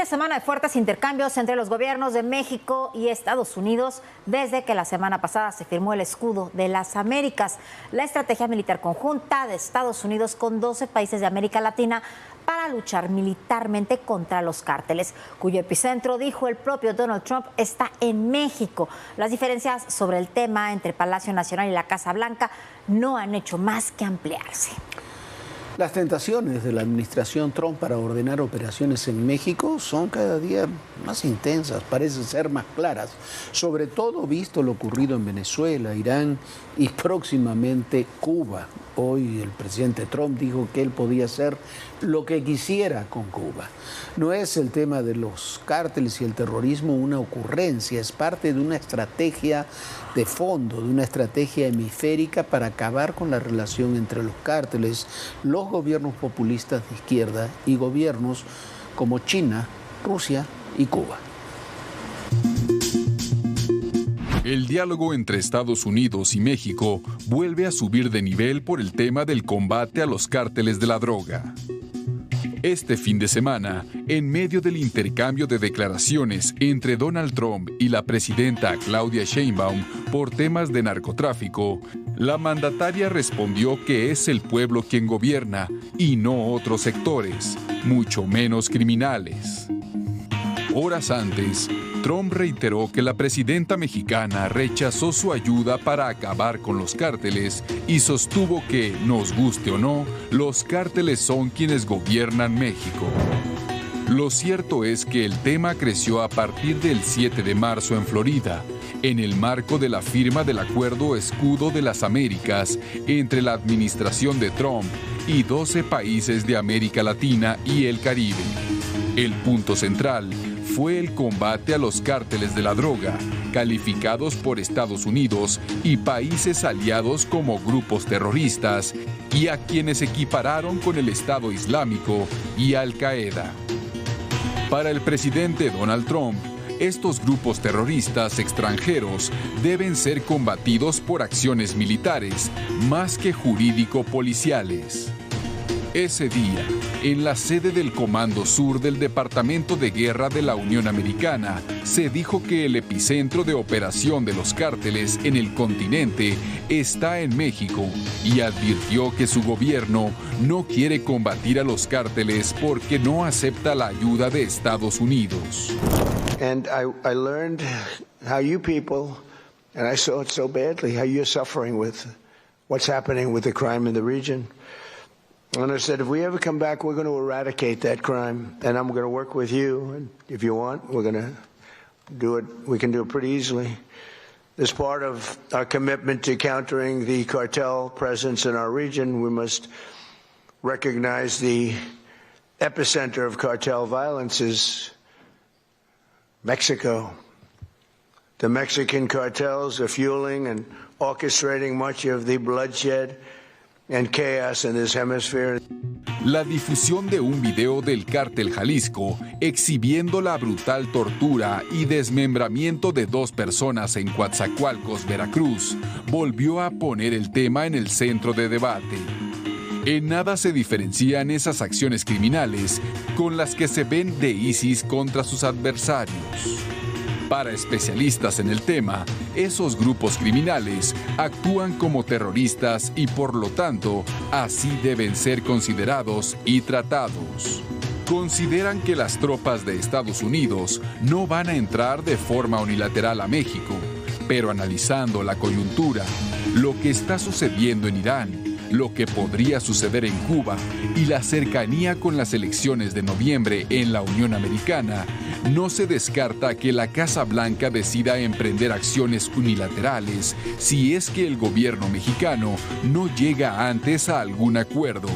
de semana de fuertes intercambios entre los gobiernos de México y Estados Unidos desde que la semana pasada se firmó el escudo de las Américas, la estrategia militar conjunta de Estados Unidos con 12 países de América Latina para luchar militarmente contra los cárteles, cuyo epicentro, dijo el propio Donald Trump, está en México. Las diferencias sobre el tema entre Palacio Nacional y la Casa Blanca no han hecho más que ampliarse. Las tentaciones de la administración Trump para ordenar operaciones en México son cada día más intensas, parecen ser más claras, sobre todo visto lo ocurrido en Venezuela, Irán y próximamente Cuba. Hoy el presidente Trump dijo que él podía hacer lo que quisiera con Cuba. No es el tema de los cárteles y el terrorismo una ocurrencia, es parte de una estrategia de fondo, de una estrategia hemisférica para acabar con la relación entre los cárteles, los gobiernos populistas de izquierda y gobiernos como China, Rusia y Cuba. El diálogo entre Estados Unidos y México vuelve a subir de nivel por el tema del combate a los cárteles de la droga. Este fin de semana, en medio del intercambio de declaraciones entre Donald Trump y la presidenta Claudia Sheinbaum por temas de narcotráfico, la mandataria respondió que es el pueblo quien gobierna y no otros sectores, mucho menos criminales. Horas antes, Trump reiteró que la presidenta mexicana rechazó su ayuda para acabar con los cárteles y sostuvo que, nos guste o no, los cárteles son quienes gobiernan México. Lo cierto es que el tema creció a partir del 7 de marzo en Florida, en el marco de la firma del Acuerdo Escudo de las Américas entre la administración de Trump y 12 países de América Latina y el Caribe. El punto central fue el combate a los cárteles de la droga, calificados por Estados Unidos y países aliados como grupos terroristas, y a quienes equipararon con el Estado Islámico y Al-Qaeda. Para el presidente Donald Trump, estos grupos terroristas extranjeros deben ser combatidos por acciones militares más que jurídico-policiales. Ese día, en la sede del Comando Sur del Departamento de Guerra de la Unión Americana, se dijo que el epicentro de operación de los cárteles en el continente está en México y advirtió que su gobierno no quiere combatir a los cárteles porque no acepta la ayuda de Estados Unidos. And I learned how you people, and I saw it so badly, how you're suffering with what's happening with the crime in the region. And I said, if we ever come back, we're going to eradicate that crime, and I'm going to work with you. And if you want, we're going to do it. We can do it pretty easily. As part of our commitment to countering the cartel presence in our region, we must recognize the epicenter of cartel violence is Mexico. The Mexican cartels are fueling and orchestrating much of the bloodshed and chaos in this hemisphere. La difusión de un video del Cártel Jalisco exhibiendo la brutal tortura y desmembramiento de 2 personas en Coatzacoalcos, Veracruz, volvió a poner el tema en el centro de debate. En nada se diferencian esas acciones criminales con las que se ven de ISIS contra sus adversarios. Para especialistas en el tema, esos grupos criminales actúan como terroristas y por lo tanto, así deben ser considerados y tratados. Consideran que las tropas de Estados Unidos no van a entrar de forma unilateral a México, pero analizando la coyuntura, lo que está sucediendo en Irán, lo que podría suceder en Cuba y la cercanía con las elecciones de noviembre en la Unión Americana, no se descarta que la Casa Blanca decida emprender acciones unilaterales si es que el gobierno mexicano no llega antes a algún acuerdo.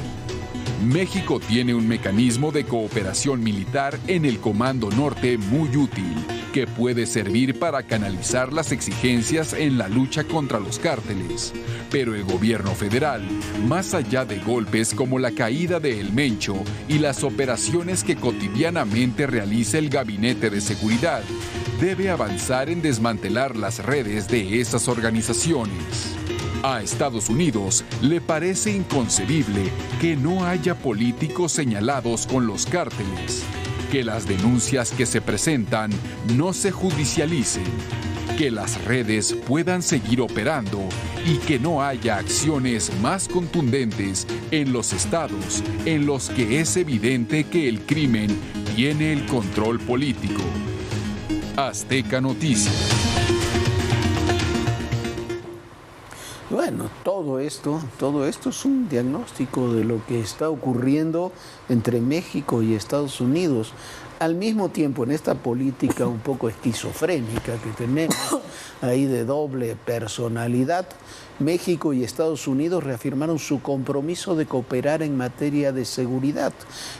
México tiene un mecanismo de cooperación militar en el Comando Norte muy útil, que puede servir para canalizar las exigencias en la lucha contra los cárteles. Pero el gobierno federal, más allá de golpes como la caída de El Mencho y las operaciones que cotidianamente realiza el Gabinete de Seguridad, debe avanzar en desmantelar las redes de esas organizaciones. A Estados Unidos le parece inconcebible que no haya políticos señalados con los cárteles. que las denuncias que se presentan no se judicialicen, que las redes puedan seguir operando y que no haya acciones más contundentes en los estados en los que es evidente que el crimen tiene el control político. Azteca Noticias. Bueno, todo esto es un diagnóstico de lo que está ocurriendo entre México y Estados Unidos. Al mismo tiempo, en esta política un poco esquizofrénica que tenemos ahí de doble personalidad, México y Estados Unidos reafirmaron su compromiso de cooperar en materia de seguridad.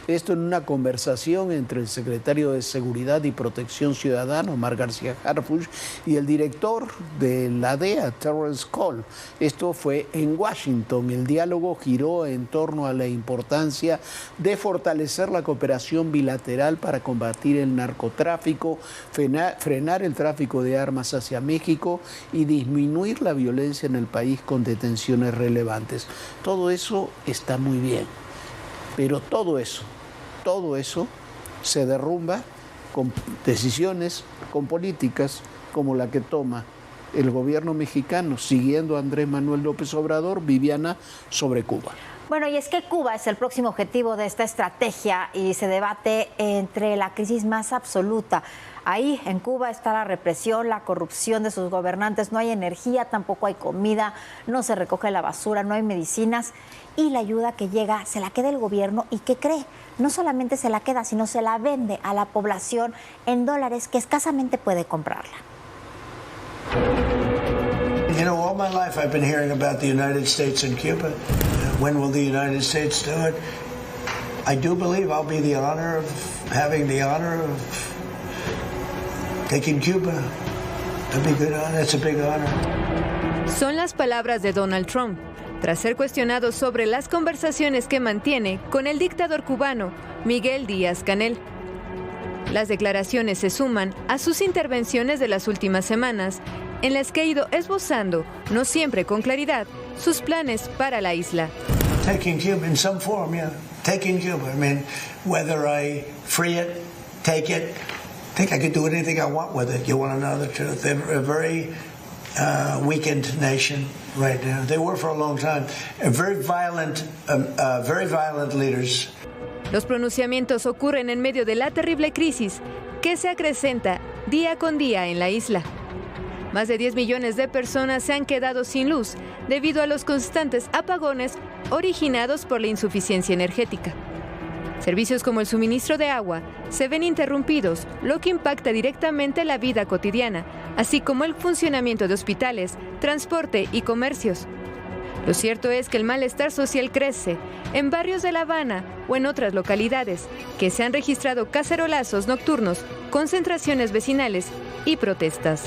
Esto en una conversación entre el secretario de Seguridad y Protección Ciudadana, Omar García Harfuch, y el director de la DEA, Terrence Cole. Esto fue en Washington. El diálogo giró en torno a la importancia de fortalecer la cooperación bilateral para combatir el narcotráfico, frenar el tráfico de armas hacia México y disminuir la violencia en el país con detenciones relevantes. Todo eso está muy bien, pero todo eso se derrumba con decisiones, con políticas como la que toma el gobierno mexicano, siguiendo a Andrés Manuel López Obrador, Viviana, sobre Cuba. Bueno, y es que Cuba es el próximo objetivo de esta estrategia y se debate entre la crisis más absoluta. Ahí en Cuba está la represión, la corrupción de sus gobernantes, no hay energía, tampoco hay comida, no se recoge la basura, no hay medicinas y la ayuda que llega se la queda el gobierno y ¿qué cree? No solamente se la queda, sino se la vende a la población en dólares que escasamente puede comprarla. You know, all my life I've been hearing about the United States and Cuba. When will the United States do it? I do believe I'll be the honor of having the honor of taking Cuba. That'd be good honor. It's a big honor. Son las palabras de Donald Trump, tras ser cuestionado sobre las conversaciones que mantiene con el dictador cubano Miguel Díaz-Canel. Las declaraciones se suman a sus intervenciones de las últimas semanas, en las que ha ido esbozando, no siempre con claridad, sus planes para la isla. Taking Cuba in some form, yeah. Taking Cuba. I mean, whether I free it, take it, I think I could do anything I want with it. You want to know the truth? They're a very weakened nation right now. They were for a long time. Very violent leaders. Los pronunciamientos ocurren en medio de la terrible crisis que se acrecenta día con día en la isla. Más de 10 millones de personas se han quedado sin luz debido a los constantes apagones originados por la insuficiencia energética. Servicios como el suministro de agua se ven interrumpidos, lo que impacta directamente la vida cotidiana, así como el funcionamiento de hospitales, transporte y comercios. Lo cierto es que el malestar social crece en barrios de La Habana o en otras localidades, que se han registrado cacerolazos nocturnos, concentraciones vecinales y protestas.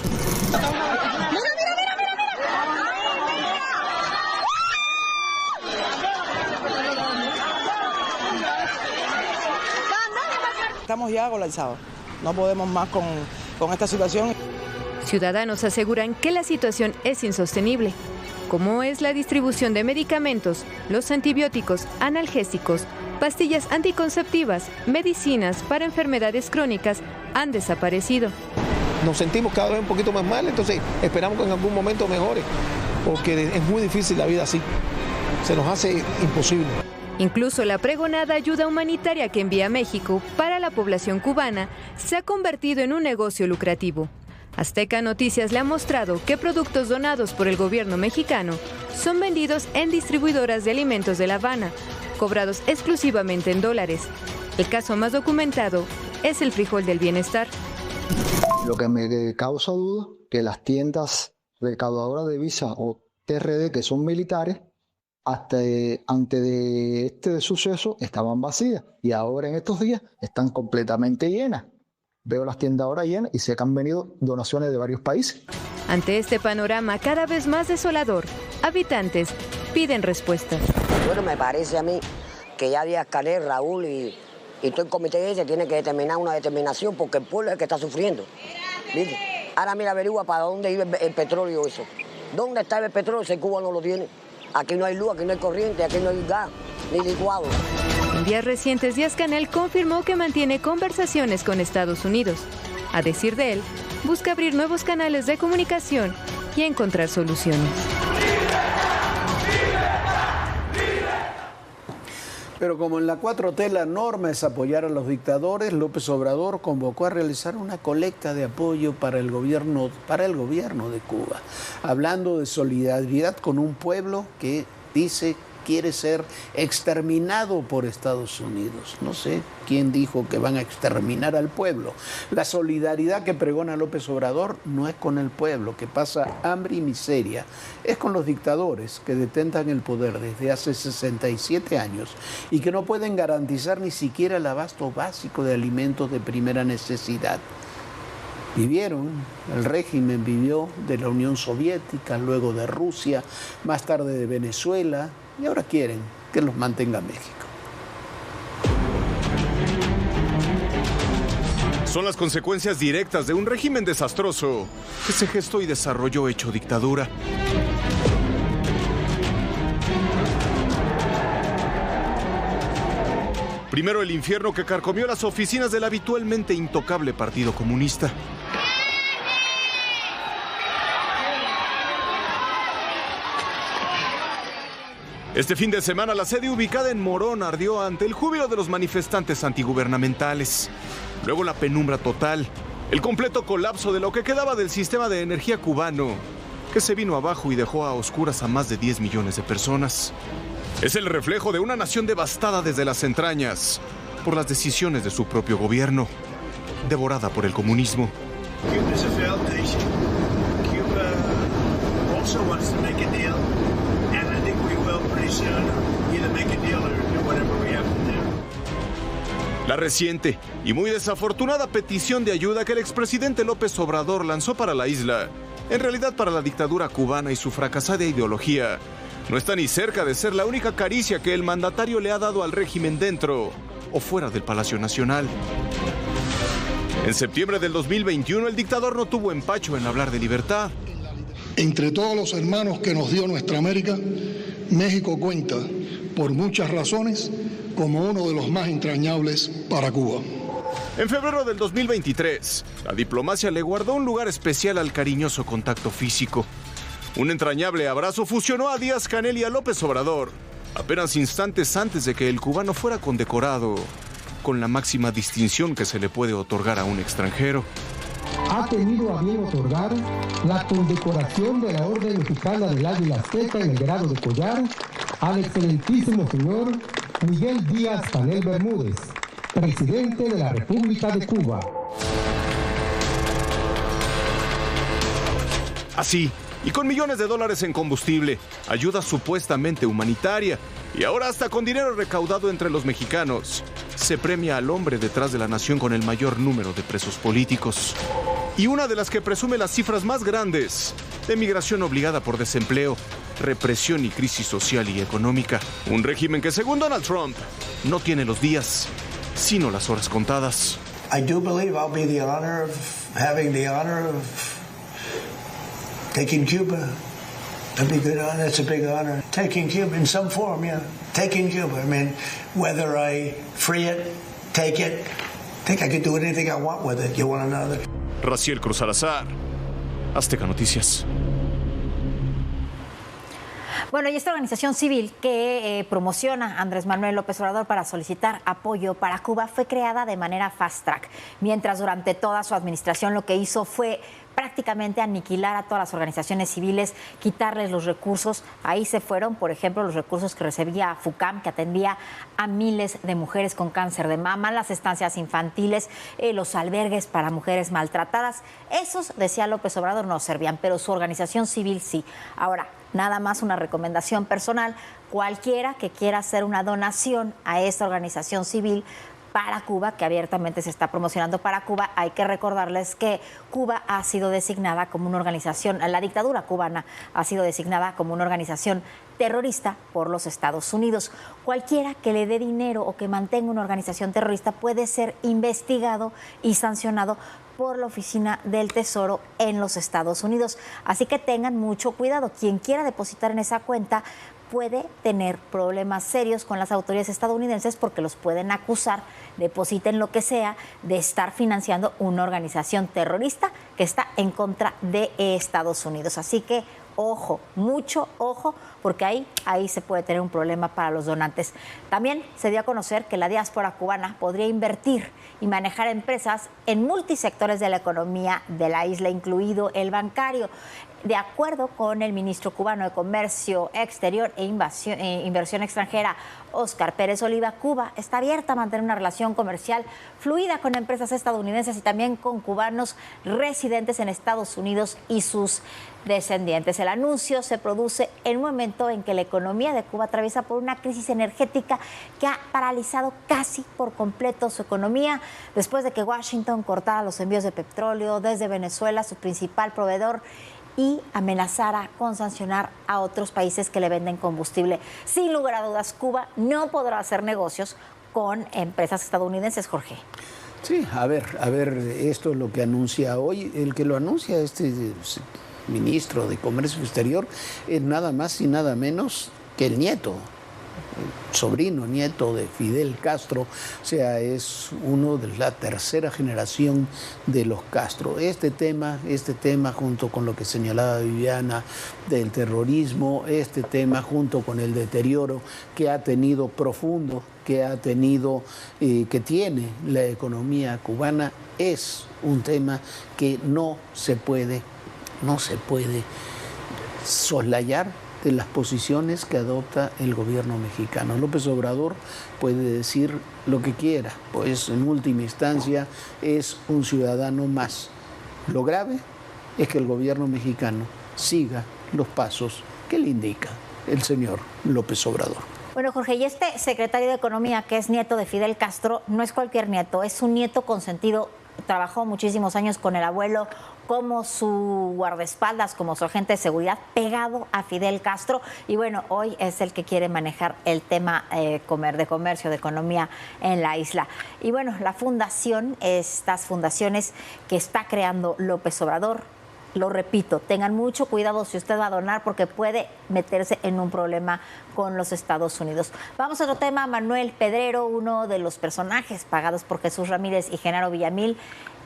Estamos ya colapsados, no podemos más con esta situación. Ciudadanos aseguran que la situación es insostenible, como es la distribución de medicamentos, los antibióticos, analgésicos, pastillas anticonceptivas, medicinas para enfermedades crónicas han desaparecido. Nos sentimos cada vez un poquito más mal, entonces esperamos que en algún momento mejore, porque es muy difícil la vida así, se nos hace imposible. Incluso la pregonada ayuda humanitaria que envía México para la población cubana se ha convertido en un negocio lucrativo. Azteca Noticias le ha mostrado que productos donados por el gobierno mexicano son vendidos en distribuidoras de alimentos de La Habana, cobrados exclusivamente en dólares. El caso más documentado es el frijol del bienestar. Lo que me causa duda que las tiendas recaudadoras de visa o TRD, que son militares, hasta antes de este suceso estaban vacías y ahora en estos días están completamente llenas. Veo las tiendas ahora llenas y sé que han venido donaciones de varios países. Ante este panorama cada vez más desolador, habitantes piden respuestas. Bueno, me parece a mí que ya Díaz-Canel, Raúl y todo el comité ese tiene que determinar una determinación porque el pueblo es el que está sufriendo. ¿Viste? Ahora mira, averigua para dónde iba el petróleo eso. ¿Dónde está el petróleo si Cuba no lo tiene? Aquí no hay luz, aquí no hay corriente, aquí no hay gas, ni licuado. En días recientes, Díaz-Canel confirmó que mantiene conversaciones con Estados Unidos. A decir de él, busca abrir nuevos canales de comunicación y encontrar soluciones. Pero como en la 4T la norma es apoyar a los dictadores, López Obrador convocó a realizar una colecta de apoyo para el gobierno de Cuba, hablando de solidaridad con un pueblo que dice quiere ser exterminado por Estados Unidos. No sé quién dijo que van a exterminar al pueblo. La solidaridad que pregona López Obrador no es con el pueblo, que pasa hambre y miseria. Es con los dictadores que detentan el poder desde hace 67 años y que no pueden garantizar ni siquiera el abasto básico de alimentos de primera necesidad. El régimen vivió de la Unión Soviética, luego de Rusia, más tarde de Venezuela, y ahora quieren que los mantenga México. Son las consecuencias directas de un régimen desastroso que se gestó y desarrolló hecho dictadura. Primero el infierno que carcomió las oficinas del habitualmente intocable Partido Comunista. Este fin de semana la sede ubicada en Morón ardió ante el júbilo de los manifestantes antigubernamentales. Luego la penumbra total, el completo colapso de lo que quedaba del sistema de energía cubano, que se vino abajo y dejó a oscuras a más de 10 millones de personas. Es el reflejo de una nación devastada desde las entrañas por las decisiones de su propio gobierno, devorada por el comunismo. La reciente y muy desafortunada petición de ayuda que el expresidente López Obrador lanzó para la isla, en realidad para la dictadura cubana y su fracasada ideología, no está ni cerca de ser la única caricia que el mandatario le ha dado al régimen dentro o fuera del Palacio Nacional. En septiembre del 2021, el dictador no tuvo empacho en hablar de libertad. Entre todos los hermanos que nos dio nuestra América, México cuenta, por muchas razones, como uno de los más entrañables para Cuba. En febrero del 2023, la diplomacia le guardó un lugar especial al cariñoso contacto físico. Un entrañable abrazo fusionó a Díaz-Canel y a López Obrador, apenas instantes antes de que el cubano fuera condecorado con la máxima distinción que se le puede otorgar a un extranjero. Ha tenido a bien otorgar la condecoración de la Orden Mexicana del Águila Azteca en el grado de collar al excelentísimo señor Miguel Díaz-Canel Bermúdez, presidente de la República de Cuba. Así, y con millones de dólares en combustible, ayuda supuestamente humanitaria, y ahora hasta con dinero recaudado entre los mexicanos, se premia al hombre detrás de la nación con el mayor número de presos políticos. Y una de las que presume las cifras más grandes de migración obligada por desempleo, represión y crisis social y económica. Un régimen que, según Donald Trump, no tiene los días, sino las horas contadas. I do believe I'll be the honor of having the honor of taking Cuba. That'd be good. That's a big honor. Taking Cuba in some form, yeah. Taking Cuba. I mean, whether I free it, take it, I think I could do anything I want with it. You want another? Raciel Cruz Salazar, Azteca Noticias. Bueno, y esta organización civil que promociona a Andrés Manuel López Obrador para solicitar apoyo para Cuba fue creada de manera fast track, mientras durante toda su administración lo que hizo fue prácticamente aniquilar a todas las organizaciones civiles, quitarles los recursos. Ahí se fueron, por ejemplo, los recursos que recibía FUCAM, que atendía a miles de mujeres con cáncer de mama, las estancias infantiles, los albergues para mujeres maltratadas. Esos, decía López Obrador, no servían, pero su organización civil sí. Ahora, nada más una recomendación personal, cualquiera que quiera hacer una donación a esta organización civil para Cuba, que abiertamente se está promocionando para Cuba, hay que recordarles que Cuba ha sido designada como una organización, la dictadura cubana ha sido designada como una organización terrorista por los Estados Unidos. Cualquiera que le dé dinero o que mantenga una organización terrorista puede ser investigado y sancionado por la Oficina del Tesoro en los Estados Unidos. Así que tengan mucho cuidado. Quien quiera depositar en esa cuenta, puede tener problemas serios con las autoridades estadounidenses porque los pueden acusar, depositen lo que sea, de estar financiando una organización terrorista que está en contra de Estados Unidos. Así que ojo, mucho ojo, porque ahí se puede tener un problema para los donantes. También se dio a conocer que la diáspora cubana podría invertir y manejar empresas en multisectores de la economía de la isla, incluido el bancario. De acuerdo con el ministro cubano de Comercio Exterior e Inversión Extranjera, Óscar Pérez Oliva, Cuba está abierta a mantener una relación comercial fluida con empresas estadounidenses y también con cubanos residentes en Estados Unidos y sus descendientes. El anuncio se produce en un momento en que la economía de Cuba atraviesa por una crisis energética que ha paralizado casi por completo su economía después de que Washington cortara los envíos de petróleo desde Venezuela, su principal proveedor, y amenazara con sancionar a otros países que le venden combustible. Sin lugar a dudas, Cuba no podrá hacer negocios con empresas estadounidenses, Jorge. Sí, a ver, esto es lo que anuncia hoy. El que lo anuncia este ministro de Comercio Exterior es nada más y nada menos que el nieto, sobrino, nieto de Fidel Castro, o sea, es uno de la tercera generación de los Castro. Este tema junto con lo que señalaba Viviana del terrorismo, este tema junto con el deterioro que ha tenido profundo, que tiene la economía cubana, es un tema que no se puede soslayar de las posiciones que adopta el gobierno mexicano. López Obrador puede decir lo que quiera, pues en última instancia es un ciudadano más. Lo grave es que el gobierno mexicano siga los pasos que le indica el señor López Obrador. Bueno, Jorge, y este secretario de Economía, que es nieto de Fidel Castro, no es cualquier nieto, es un nieto consentido. Trabajó muchísimos años con el abuelo como su guardaespaldas, como su agente de seguridad, pegado a Fidel Castro. Y bueno, hoy es el que quiere manejar el tema de comercio, de economía en la isla. Y bueno, la fundación, estas fundaciones que está creando López Obrador, lo repito, tengan mucho cuidado si usted va a donar porque puede meterse en un problema con los Estados Unidos. Vamos a otro tema. Manuel Pedrero, uno de los personajes pagados por Jesús Ramírez y Genaro Villamil.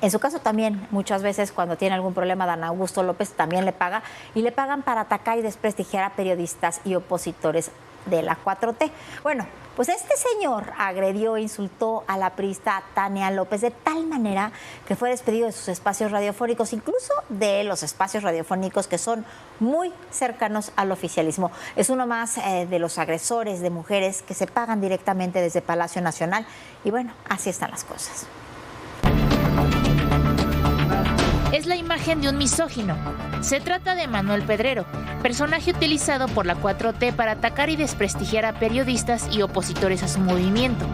En su caso también, muchas veces cuando tiene algún problema, Dan Augusto López también le paga, y le pagan para atacar y desprestigiar a periodistas y opositores de la 4T. Bueno, pues este señor agredió e insultó a la priista Tania López de tal manera que fue despedido de sus espacios radiofónicos, incluso de los espacios radiofónicos que son muy cercanos al oficialismo. Es uno más de los agresores de mujeres que se pagan directamente desde Palacio Nacional. Y bueno, así están las cosas. Es la imagen de un misógino. Se trata de Manuel Pedrero, personaje utilizado por la 4T para atacar y desprestigiar a periodistas y opositores a su movimiento.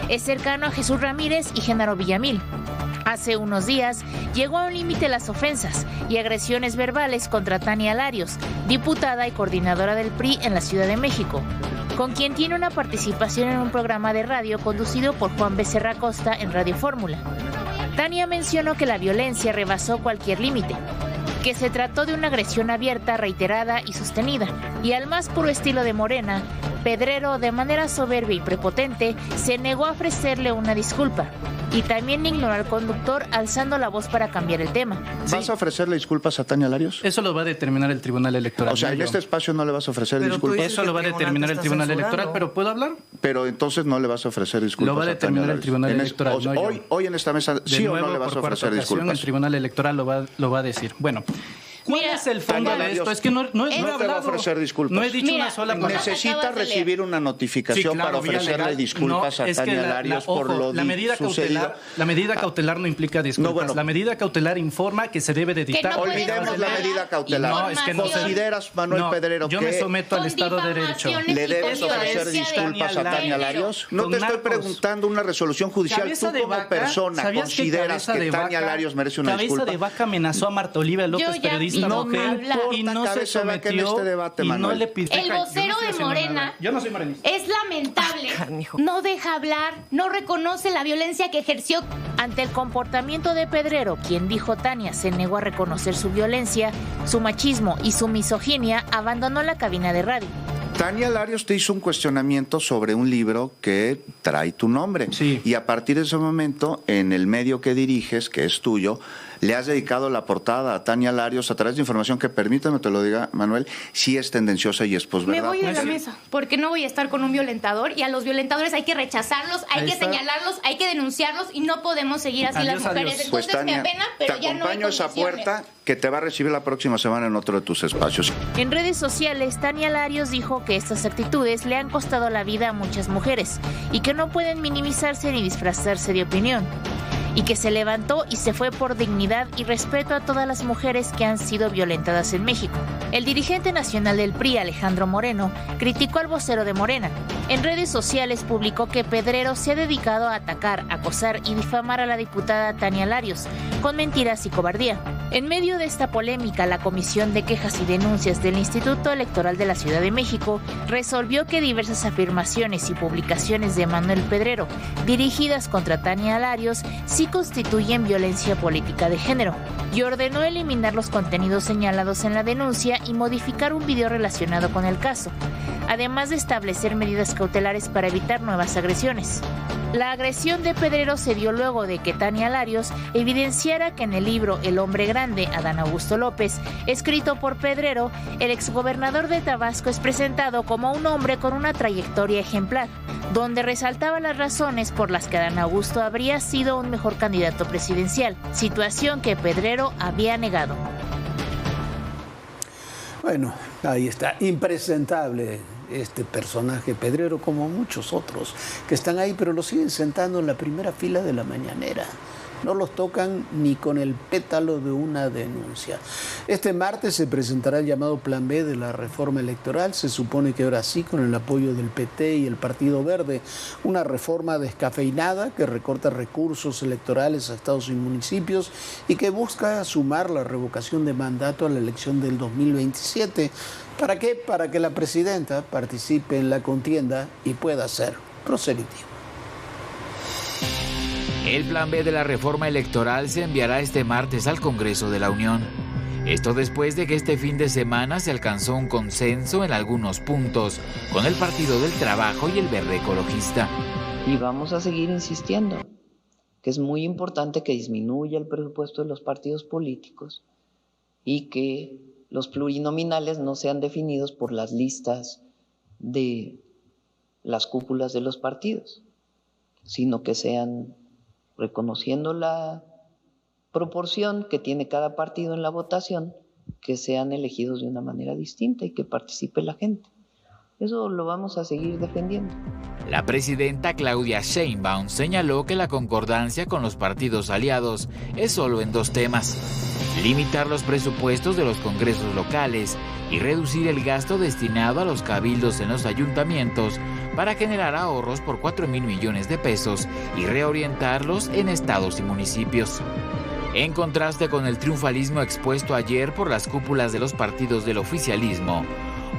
Es cercano a Jesús Ramírez y Genaro Villamil. Hace unos días llegó a un límite las ofensas y agresiones verbales contra Tania Larios, diputada y coordinadora del PRI en la Ciudad de México, con quien tiene una participación en un programa de radio conducido por Juan Becerra Costa en Radio Fórmula. Tania mencionó que la violencia rebasó cualquier límite, que se trató de una agresión abierta, reiterada y sostenida, y al más puro estilo de Morena, Pedrero, de manera soberbia y prepotente, se negó a ofrecerle una disculpa. Y también ignoró al conductor alzando la voz para cambiar el tema. ¿Vas a ofrecerle disculpas a Tania Larios? Eso lo va a determinar el Tribunal Electoral. O sea, en este espacio no le vas a ofrecer disculpas. Eso lo va a determinar el Tribunal Electoral, pero ¿puedo hablar? Pero entonces no le vas a ofrecer disculpas. Lo va a determinar el Tribunal Electoral. Hoy en esta mesa, ¿sí o no le vas a ofrecer disculpas? El Tribunal Electoral lo va a decir. Bueno. ¿Cuál es el fondo de esto? Es que no he hablado. Te va a ofrecer disculpas. No he dicho una sola palabra. Necesita recibir una notificación para ofrecerle disculpas a Tania Larios por lo sucedido. La medida cautelar no implica disculpas. La medida cautelar informa que se debe de dictar. Olvidemos la medida cautelar. No, es que no ¿Consideras, Manuel Pedrero, yo me someto al Estado de Derecho? ¿Le debes ofrecer disculpas a Tania Larios? No te estoy preguntando una resolución judicial. Tú como persona consideras que Tania Larios merece una disculpa. Cabeza de Vaca amenazó a Marta Olivia López, periodista mujer, y no se sometió en este debate, y no le pidió. El vocero de Morena es lamentable. No deja hablar, no reconoce la violencia que ejerció. Ante el comportamiento de Pedrero, quien dijo Tania se negó a reconocer su violencia, su machismo y su misoginia, abandonó la cabina de radio. Tania Larios te hizo un cuestionamiento sobre un libro que trae tu nombre. Sí. Y a partir de ese momento, en el medio que diriges, que es tuyo, le has dedicado la portada a Tania Larios a través de información que, permítame te lo diga, Manuel, sí es tendenciosa y es posverdad. Me voy de la mesa, porque no voy a estar con un violentador, y a los violentadores hay que rechazarlos, hay que señalarlos, hay que denunciarlos, y no podemos seguir así las mujeres. Entonces pues, Tania, me apena, pero te ya no hay acompaño a esa puerta que te va a recibir la próxima semana en otro de tus espacios. En redes sociales, Tania Larios dijo que estas actitudes le han costado la vida a muchas mujeres y que no pueden minimizarse ni disfrazarse de opinión, y que se levantó y se fue por dignidad y respeto a todas las mujeres que han sido violentadas en México. El dirigente nacional del PRI, Alejandro Moreno, criticó al vocero de Morena. En redes sociales publicó que Pedrero se ha dedicado a atacar, acosar y difamar a la diputada Tania Larios, con mentiras y cobardía. En medio de esta polémica, la Comisión de Quejas y Denuncias del Instituto Electoral de la Ciudad de México resolvió que diversas afirmaciones y publicaciones de Manuel Pedrero, dirigidas contra Tania Larios, sí constituyen violencia política de género, y ordenó eliminar los contenidos señalados en la denuncia y modificar un video relacionado con el caso, además de establecer medidas cautelares para evitar nuevas agresiones. La agresión de Pedrero se dio luego de que Tania Larios evidenciara que en el libro El hombre grande, Adán Augusto López, escrito por Pedrero, el exgobernador de Tabasco es presentado como un hombre con una trayectoria ejemplar, donde resaltaba las razones por las que Adán Augusto habría sido un mejor candidato presidencial, situación que Pedrero había negado. Bueno, ahí está, impresentable este personaje Pedrero, como muchos otros que están ahí, pero lo siguen sentando en la primera fila de la mañanera. No los tocan ni con el pétalo de una denuncia. Este martes se presentará el llamado Plan B de la reforma electoral. Se supone que ahora sí, con el apoyo del PT y el Partido Verde, una reforma descafeinada que recorta recursos electorales a estados y municipios y que busca sumar la revocación de mandato a la elección del 2027. ¿Para qué? Para que la presidenta participe en la contienda y pueda ser proselitiva. El Plan B de la reforma electoral se enviará este martes al Congreso de la Unión. Esto después de que este fin de semana se alcanzó un consenso en algunos puntos con el Partido del Trabajo y el Verde Ecologista. Y vamos a seguir insistiendo que es muy importante que disminuya el presupuesto de los partidos políticos y que los plurinominales no sean definidos por las listas de las cúpulas de los partidos, sino que sean, reconociendo la proporción que tiene cada partido en la votación, que sean elegidos de una manera distinta y que participe la gente. Eso lo vamos a seguir defendiendo. La presidenta Claudia Sheinbaum señaló que la concordancia con los partidos aliados es solo en dos temas: limitar los presupuestos de los congresos locales y reducir el gasto destinado a los cabildos en los ayuntamientos para generar ahorros por 4,000 millones de pesos y reorientarlos en estados y municipios. En contraste con el triunfalismo expuesto ayer por las cúpulas de los partidos del oficialismo,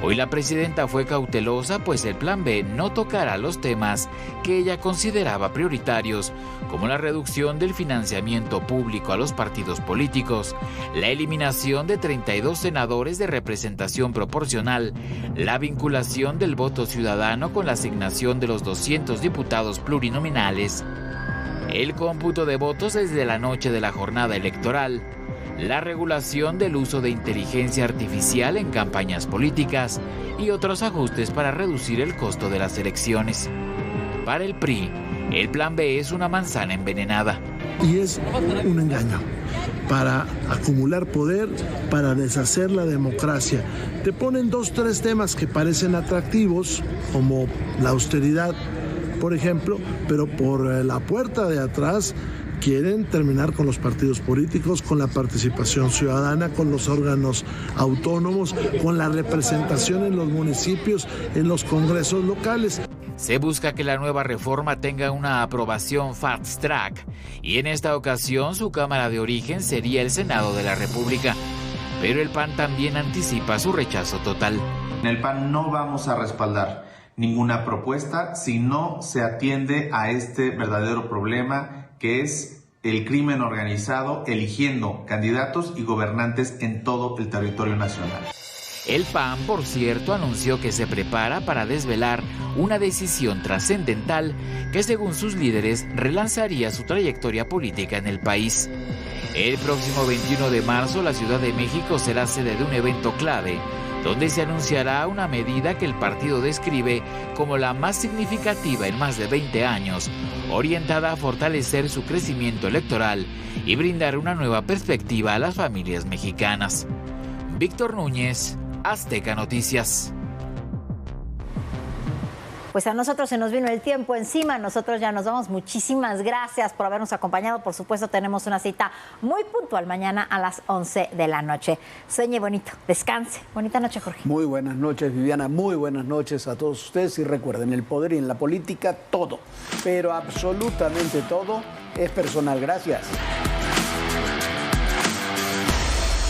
hoy la presidenta fue cautelosa, pues el Plan B no tocará los temas que ella consideraba prioritarios, como la reducción del financiamiento público a los partidos políticos, la eliminación de 32 senadores de representación proporcional, la vinculación del voto ciudadano con la asignación de los 200 diputados plurinominales, el cómputo de votos desde la noche de la jornada electoral, la regulación del uso de inteligencia artificial en campañas políticas y otros ajustes para reducir el costo de las elecciones. Para el PRI, el Plan B es una manzana envenenada. Y es un engaño para acumular poder, para deshacer la democracia. Te ponen 2, 3 temas que parecen atractivos, como la austeridad, por ejemplo, pero por la puerta de atrás quieren terminar con los partidos políticos, con la participación ciudadana, con los órganos autónomos, con la representación en los municipios, en los congresos locales. Se busca que la nueva reforma tenga una aprobación fast track y en esta ocasión su Cámara de origen sería el Senado de la República. Pero el PAN también anticipa su rechazo total. En el PAN no vamos a respaldar ninguna propuesta si no se atiende a este verdadero problema que es el crimen organizado eligiendo candidatos y gobernantes en todo el territorio nacional. El PAN, por cierto, anunció que se prepara para desvelar una decisión trascendental que, según sus líderes, relanzaría su trayectoria política en el país. El próximo 21 de marzo, la Ciudad de México será sede de un evento clave, donde se anunciará una medida que el partido describe como la más significativa en más de 20 años, orientada a fortalecer su crecimiento electoral y brindar una nueva perspectiva a las familias mexicanas. Víctor Núñez, Azteca Noticias. Pues a nosotros se nos vino el tiempo encima, nosotros ya nos vamos. Muchísimas gracias por habernos acompañado. Por supuesto, tenemos una cita muy puntual mañana a las 11 de la noche. Sueñe bonito, descanse. Bonita noche, Jorge. Muy buenas noches, Viviana. Muy buenas noches a todos ustedes. Y recuerden, el poder y en la política todo, pero absolutamente todo es personal. Gracias.